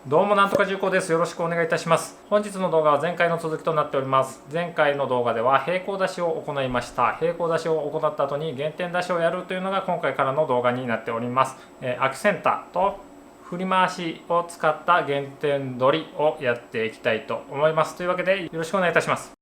どうもなんとか重工です。よろしくお願いいたします。本日の動画は前回の続きとなっております。前回の動画では平行出しを行いました。平行出しを行った後に減点出しをやるというのが今回からの動画になっております。アクセンタと振り回しを使った減点取りをやっていきたいと思います。というわけでよろしくお願いいたします。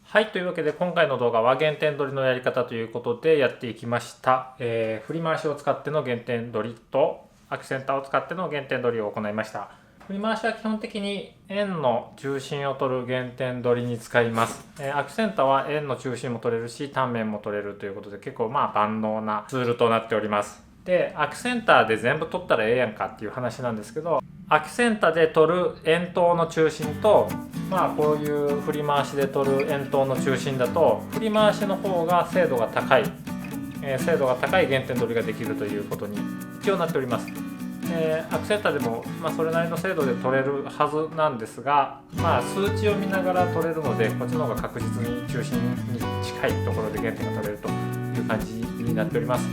はい、というわけで今回の動画は減点取りのやり方ということでやっていきました。振り回しを使っての減点取りとアクセンターを使っての減点取りを行いました。振り回しは基本的に円の中心を取る減点取りに使います。アクセンターは円の中心も取れるし単面も取れるということで結構万能なツールとなっております。で、アクセンターで全部取ったらええやんかっていう話なんですけど、アクセンターで取る円筒の中心とこういう振り回しで取る円筒の中心だと振り回しの方が精度が高い減点取りができるということに一応なっております。アクセンターでも、それなりの精度で取れるはずなんですが、数値を見ながら取れるのでこっちの方が確実に中心に近いところで減点が取れるという感じになっております。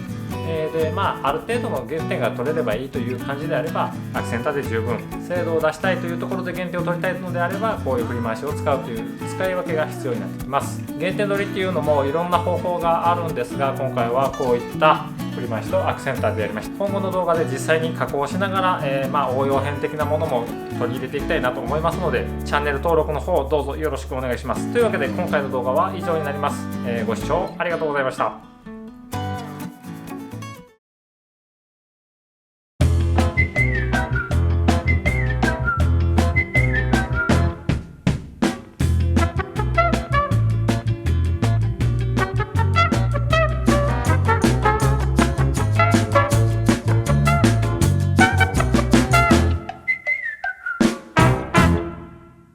である程度の減点が取れればいいという感じであればアクセンターで十分、精度を出したいというところで減点を取りたいのであればこういう振り回しを使うという使い分けが必要になってきます。減点取りっていうのもいろんな方法があるんですが、今回はこういった振り回しとアクセンターでやりました。今後の動画で実際に加工しながら、応用編的なものも取り入れていきたいなと思いますので、チャンネル登録の方どうぞよろしくお願いします。というわけで今回の動画は以上になります。ご視聴ありがとうございました。